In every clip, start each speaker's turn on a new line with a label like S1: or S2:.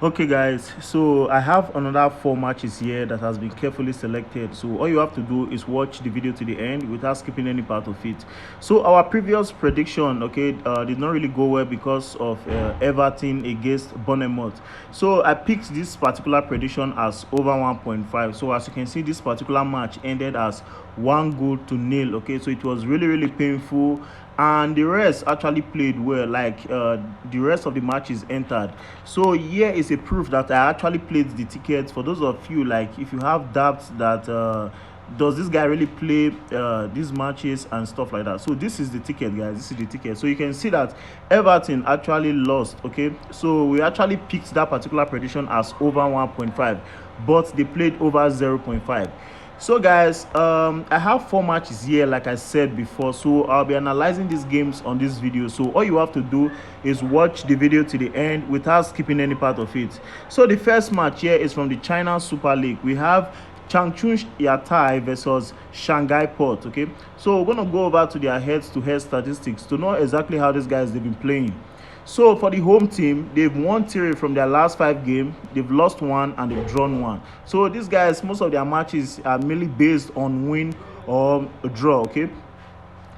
S1: Okay, guys, so I have another 4 matches here that has been carefully selected. So all you have to do is watch the video to the end without skipping any part of it. So our previous prediction, okay, did not really go well because of Everton against Bournemouth. So I picked this particular prediction as over 1.5. So as you can see, this particular match ended as 1 goal to 0. Okay, so it was really painful, and the rest actually played well. Like the rest of the matches entered. So here is a proof that I actually played the tickets. For those of you, like, if you have doubts that does this guy really play these matches and stuff like that, so this is the ticket, guys. This is the ticket. So you can see that Everton actually lost. Okay, so we actually picked that particular prediction as over 1.5, but they played over 0.5. So guys, I have 4 matches here, like I said before. So I'll be analyzing these games on this video. So all you have to do is watch the video to the end without skipping any part of it. So the first match here is from the China Super League. We have Changchun Yatai versus Shanghai Port. Okay, so we're gonna go over to their head-to-head statistics to know exactly how these guys they've been playing. So for the home team, they've won 3 from their last 5 games, they've lost 1 and they've drawn 1. So these guys, most of their matches are mainly based on win or a draw. Okay,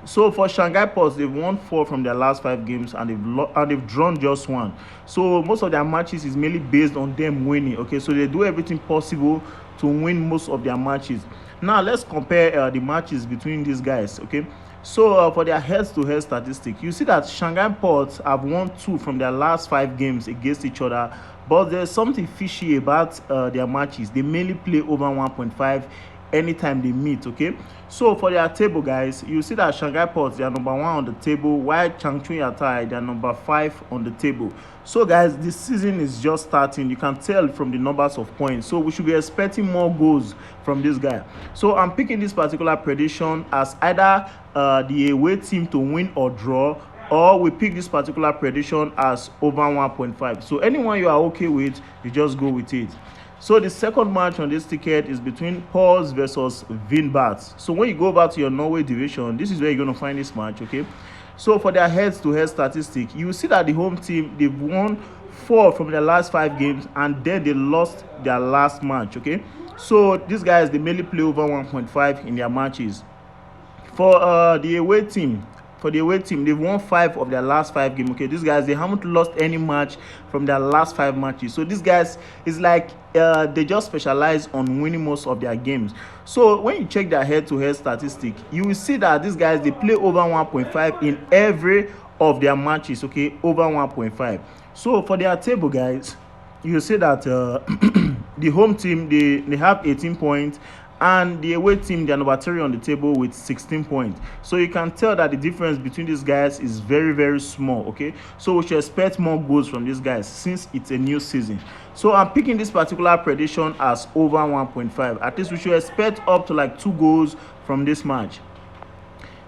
S1: so for Shanghai Ports, they've won 4 from their last 5 games and they've drawn just 1. So most of their matches is mainly based on them winning. Okay, so they do everything possible to win most of their matches. Now let's compare the matches between these guys. Okay, so for their head-to-head statistic, you see that Shanghai Ports have won 2 from their last 5 games against each other, but there's something fishy about their matches. They mainly play over 1.5 anytime they meet. Okay, so for their table, guys, you see that Shanghai Ports, they are number 1 on the table, while Changchun Yatai, they are number 5 on the table. So guys, this season is just starting. You can tell from the numbers of points, so we should be expecting more goals from this guy. So I'm picking this particular prediction as either the away team to win or draw, or we pick this particular prediction as over 1.5. So anyone you are okay with, you just go with it. So the second match on this ticket is between Pors versus Vinbart. So when you go back to your Norway division, this is where you're going to find this match. Okay, so for their head-to-head statistic, you see that the home team, they've won 4 from their last 5 games and then they lost their last match. Okay, so these guys, they mainly play over 1.5 in their matches. For the away team, they've won 5 of their last 5 games. Okay, these guys, they haven't lost any match from their last 5 matches. So these guys is like they just specialize on winning most of their games. So when you check their head-to-head statistic, you will see that these guys, they play over 1.5 in every of their matches. Okay, over 1.5. So for their table, guys, you will see that the home team, they have 18 points, and the away team, they are number 3 on the table with 16 points. So you can tell that the difference between these guys is very small. Okay, so we should expect more goals from these guys since it's a new season. So I'm picking this particular prediction as over 1.5. At least we should expect up to like 2 goals from this match.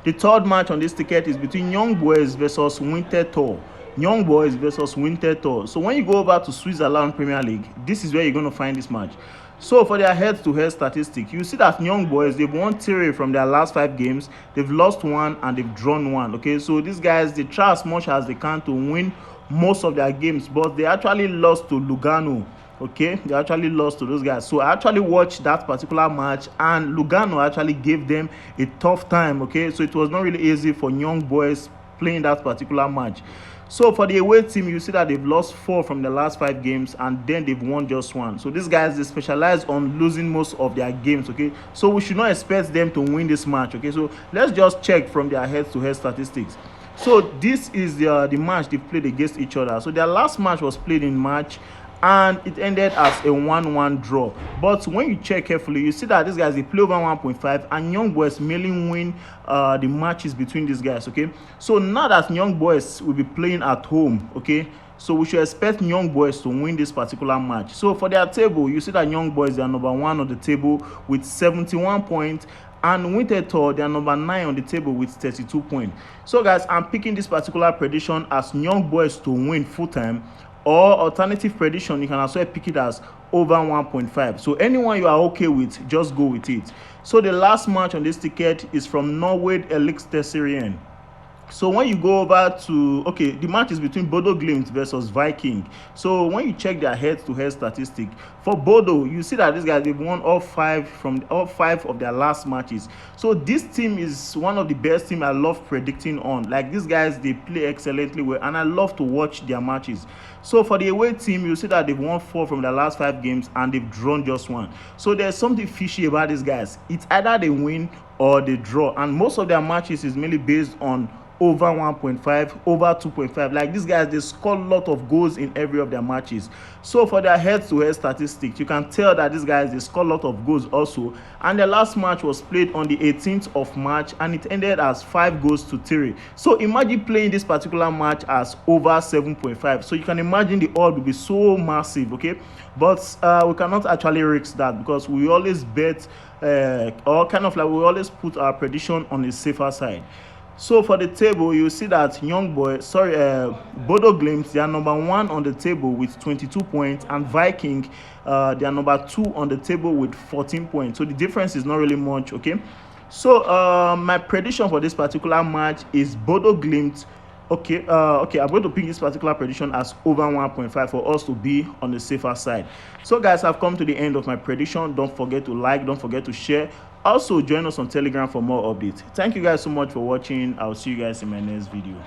S1: The third match on this ticket is between Young Boys versus Winterthur. Young Boys versus Winterthur. So when you go over to Switzerland Premier League, this is where you're going to find this match. So for their head-to-head statistic, you see that Young Boys, they've won 3 from their last 5 games, they've lost 1 and they've drawn 1. Okay, so these guys, they try as much as they can to win most of their games, but they actually lost to Lugano. Okay, they actually lost to those guys. So I actually watched that particular match, and Lugano actually gave them a tough time. Okay, so it was not really easy for Young Boys playing that particular match. So for the away team, you see that they've lost 4 from the last 5 games and then they've won just 1. So these guys, they specialize on losing most of their games. Okay, so we should not expect them to win this match. Okay, so let's just check from their head-to-head statistics. So this is the match they played against each other. So their last match was played in March and it ended as a 1-1 draw. But when you check carefully, you see that these guys, they play over 1.5, and Young Boys mainly win the matches between these guys. Okay, so now that Young Boys will be playing at home, okay, so we should expect Young Boys to win this particular match. So for their table, you see that Young Boys, they are number 1 on the table with 71 points, and Winterthur, they are number 9 on the table with 32 points. So guys, I'm picking this particular prediction as Young Boys to win full time, or alternative prediction, you can also pick it as over 1.5. So anyone you are okay with, just go with it. So the last match on this ticket is from Norway Eliteserien. So when you go over to, okay, the match is between Bodo Glimt versus Viking. So when you check their head-to-head statistic for Bodo, you see that these guys, they've won all five of their last matches. So this team is one of the best team I love predicting on. Like, these guys, they play excellently well, and I love to watch their matches. So for the away team, you see that they've won 4 from their last 5 games and they've drawn just 1. So there's something fishy about these guys. It's either they win or they draw, and most of their matches is mainly based on over 1.5, over 2.5. Like, these guys, they score a lot of goals in every of their matches. So for their head-to-head statistics, you can tell that these guys, they score a lot of goals also. And their last match was played on the 18th of March, and it ended as 5-3. So imagine playing this particular match as over 7.5. So you can imagine the odd will be so massive, okay? But we cannot actually risk that, because we always bet or kind of like we always put our prediction on the safer side. So for the table, you see that Bodo Glimt, they are number 1 on the table with 22 points, and Viking, they are number 2 on the table with 14 points. So the difference is not really much, okay? So my prediction for this particular match is Bodo Glimt. Okay, I'm going to pick this particular prediction as over 1.5 for us to be on the safer side. So guys, I've come to the end of my prediction. Don't forget to like, don't forget to share. Also join us on Telegram for more updates. Thank you guys so much for watching. I'll see you guys in my next video.